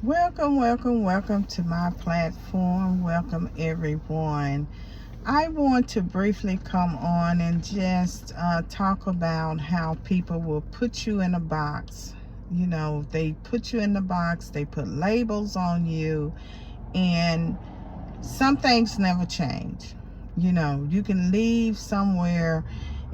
Welcome, welcome, welcome to my platform. Welcome, everyone. I want to briefly come on and just talk about how people will put you in a box. You know, they put you in the box, they put labels on you, and some things never change. You know, you can leave somewhere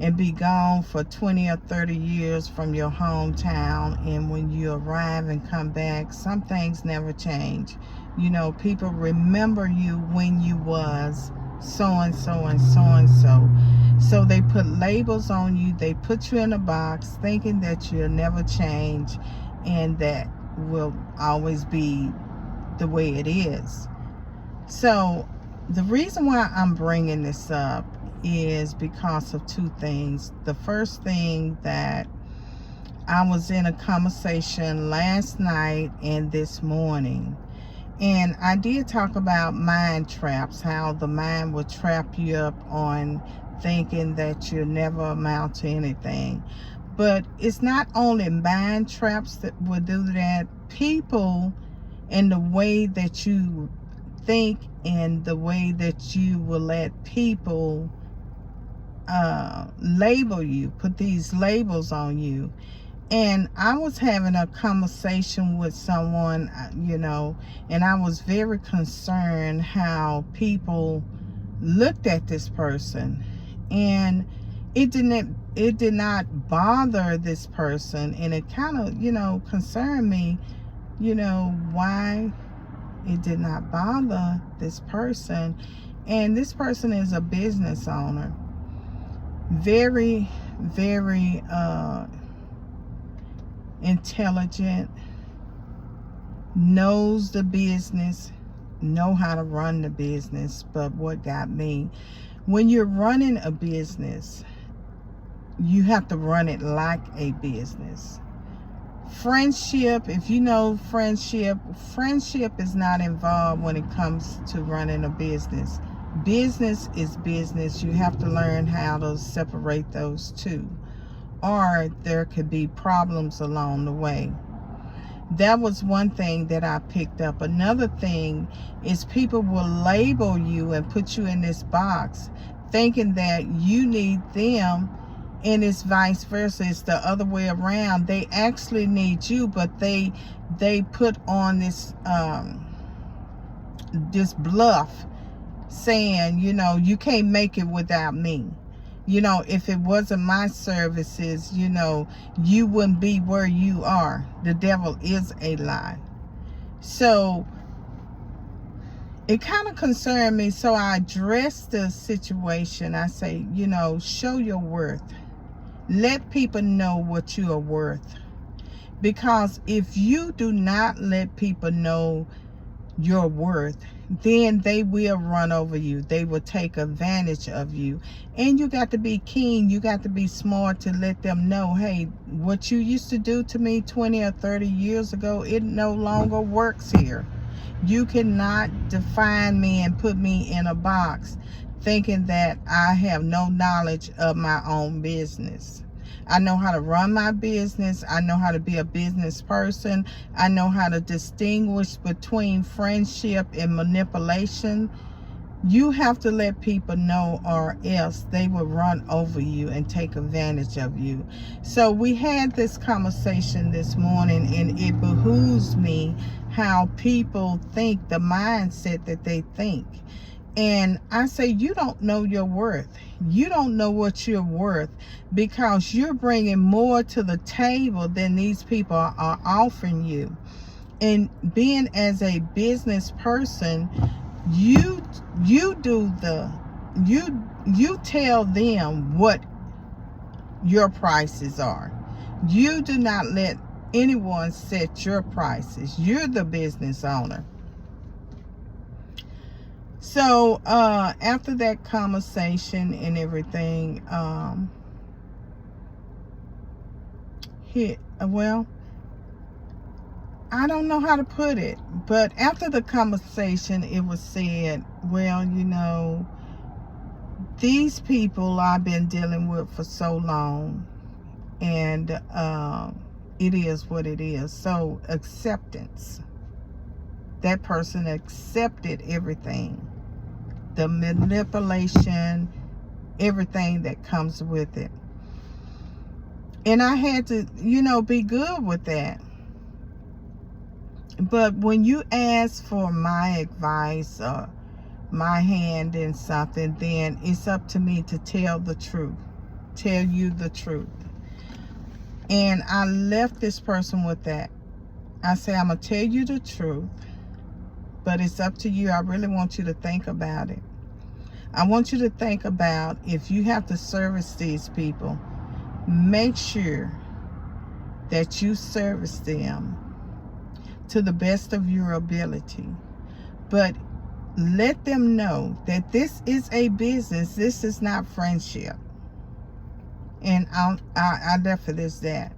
and be gone for 20 or 30 years from your hometown, and when you arrive and come back, some things never change. You know, people remember you when you was so and so and so and so. So they put labels on you, they put you in a box thinking that you'll never change and that will always be the way it is. So the reason why I'm bringing this up is because of two things. The first thing, that I was in a conversation last night and this morning, and I did talk about mind traps, how the mind will trap you up on thinking that you'll never amount to anything. But it's not only mind traps that will do that. People, and the way that you think and the way that you will let people label you, put these labels on you. And I was having a conversation with someone, and I was very concerned how people looked at this person. And it did not bother this person, and it kind of, concerned me, why it did not bother this person. And this person is a business owner, very, very intelligent, knows the business, know how to run the business. But what got me, when you're running a business, you have to run it like a business. Friendship, if you know friendship is not involved when it comes to running a business. Business is business. You have to learn how to separate those two, or there could be problems along the way. That was one thing that I picked up. Another thing is people will label you and put you in this box thinking that you need them, and it's vice versa. It's the other way around. They actually need you, but they put on this this bluff, saying, you can't make it without me. If it wasn't my services, you wouldn't be where you are. The devil is a lie. So it kind of concerned me. So I addressed the situation. I say, show your worth. Let people know what you are worth. Because if you do not let people know your worth, then they will run over you. They will take advantage of you. And you got to be keen. You got to be smart to let them know, hey, what you used to do to me 20 or 30 years ago, it no longer works here. You cannot define me and put me in a box thinking that I have no knowledge of my own business. I know how to run my business. I know how to be a business person. I know how to distinguish between friendship and manipulation. You have to let people know, or else they will run over you and take advantage of you. So we had this conversation this morning, and it behooves me how people think, the mindset that they think. And I say, you don't know your worth. You don't know what you're worth, because you're bringing more to the table than these people are offering you. And being as a business person, you tell them what your prices are. You do not let anyone set your prices. You're the business owner. So after that conversation and everything, I don't know how to put it, but after the conversation, it was said, well, these people I've been dealing with for so long, and it is what it is. So acceptance. that person accepted everything, the manipulation, everything that comes with it. And I had to, be good with that. But when you ask for my advice or my hand in something, then it's up to me to tell the truth, tell you the truth. And I left this person with that. I say, I'm going to tell you the truth, but it's up to you. I really want you to think about it. I want you to think about, if you have to service these people, make sure that you service them to the best of your ability. But let them know that this is a business. This is not friendship. And I left it as that.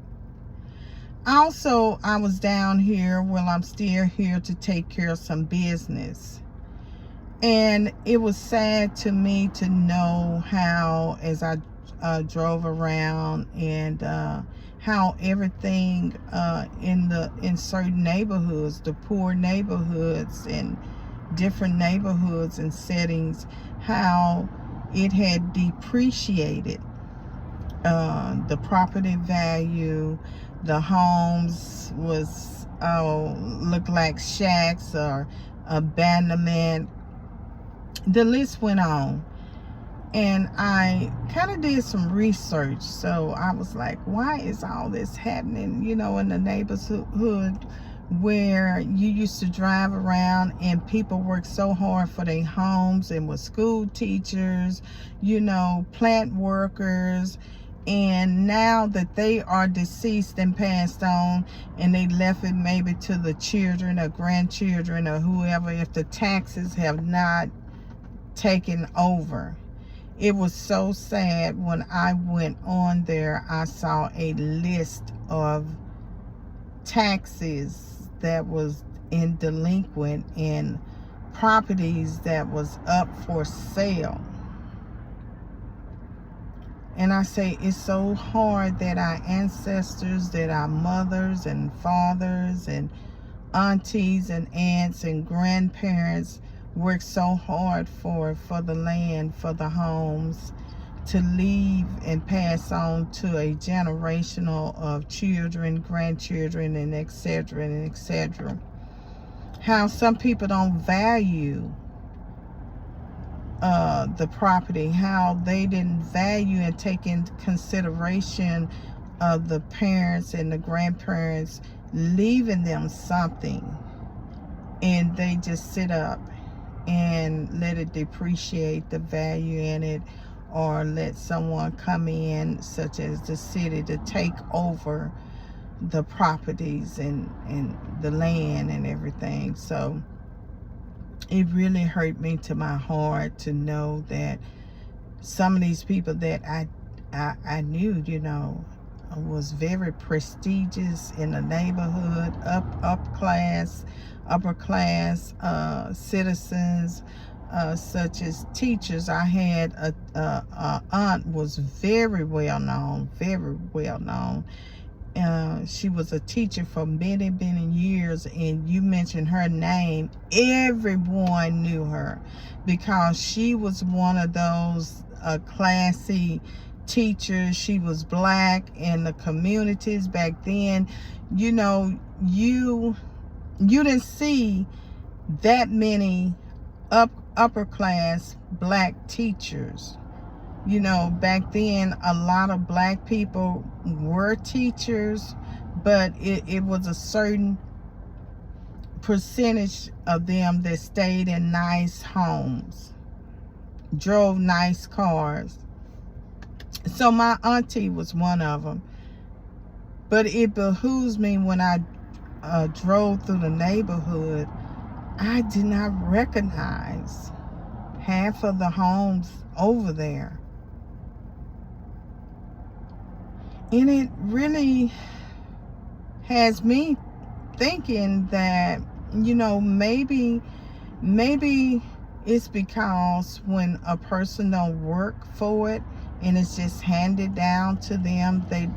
Also, I was down here, I'm still here to take care of some business. And it was sad to me to know how, as I drove around, and how everything in certain neighborhoods, the poor neighborhoods and different neighborhoods and settings, how it had depreciated. The property value, the homes was looked like shacks or abandonment. The list went on. And I kind of did some research. So I was like, why is all this happening, in the neighborhood where you used to drive around and people worked so hard for their homes and were school teachers, plant workers. And now that they are deceased and passed on, and they left it maybe to the children or grandchildren or whoever, if the taxes have not taken over. It was so sad. When I went on there, I saw a list of taxes that was in delinquent and properties that was up for sale. And I say, it's so hard that our ancestors, that our mothers and fathers and aunties and aunts and grandparents worked so hard for the land, for the homes, to leave and pass on to a generational of children, grandchildren, and etc. and etc. How some people don't value the property, how they didn't value and take into consideration of the parents and the grandparents leaving them something, and they just sit up and let it depreciate the value in it, or let someone come in, such as the city, to take over the properties and the land and everything. So it really hurt me to my heart to know that some of these people that I knew, was very prestigious in the neighborhood, upper class citizens, such as teachers. I had a aunt was very well known. She was a teacher for many, many years, and you mentioned her name, everyone knew her, because she was one of those classy teachers. She was black in the communities back then. You didn't see that many upper class black teachers. Back then, a lot of black people were teachers, but it was a certain percentage of them that stayed in nice homes, drove nice cars. So my auntie was one of them. But it behooves me, when I drove through the neighborhood, I did not recognize half of the homes over there. And it really has me thinking that, maybe it's because when a person don't work for it and it's just handed down to them, they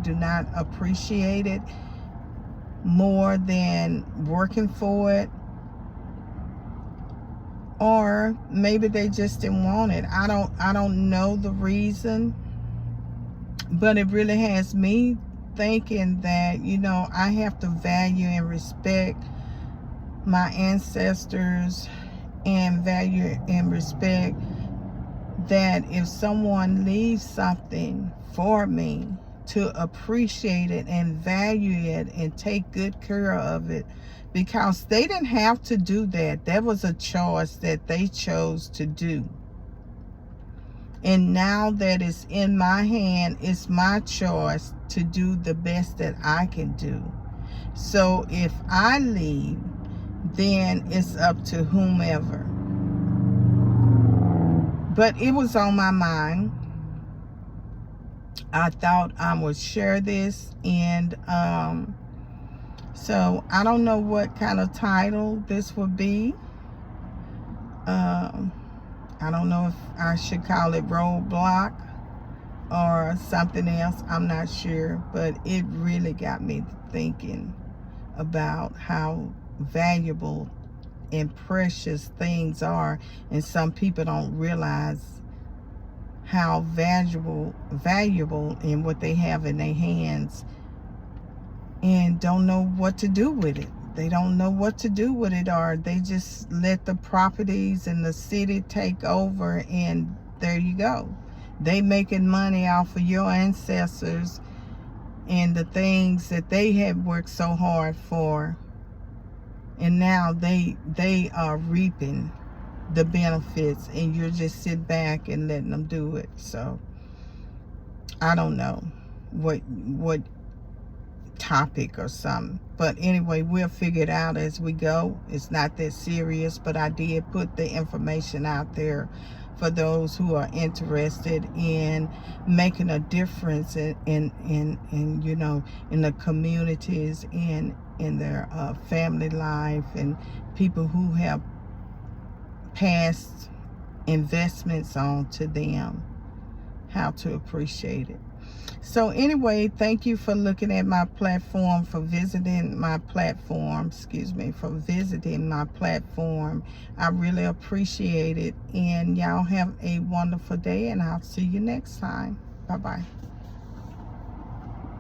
do not appreciate it more than working for it. or maybe they just didn't want it. I don't know the reason, but it really has me thinking that, you know, I have to value and respect my ancestors, and value and respect that if someone leaves something for me, to appreciate it and value it and take good care of it, because they didn't have to do that. That was a choice that they chose to do. And now that it's in my hand, it's my choice to do the best that I can do. So if I leave, then it's up to whomever. But it was on my mind. I thought I would share this, and so I don't know what kind of title this would be. I don't know if I should call it Roadblock or something else. I'm not sure, but it really got me thinking about how valuable and precious things are, and some people don't realize how valuable in what they have in their hands, and don't know what to do with it. They don't know what to do with it, or they just let the properties and the city take over, and there you go. They making money off of your ancestors and the things that they have worked so hard for, and now they are reaping the benefits, and you're just sitting back and letting them do it. So I don't know what topic or something, but anyway, we'll figure it out as we go. It's not that serious, but I did put the information out there for those who are interested in making a difference in you know, in the communities, in their family life, and people who have passed investments on to them, how to appreciate it. So anyway, thank you for looking at my platform, for visiting my platform, for visiting my platform. I really appreciate it, and y'all have a wonderful day, and I'll see you next time. Bye-bye.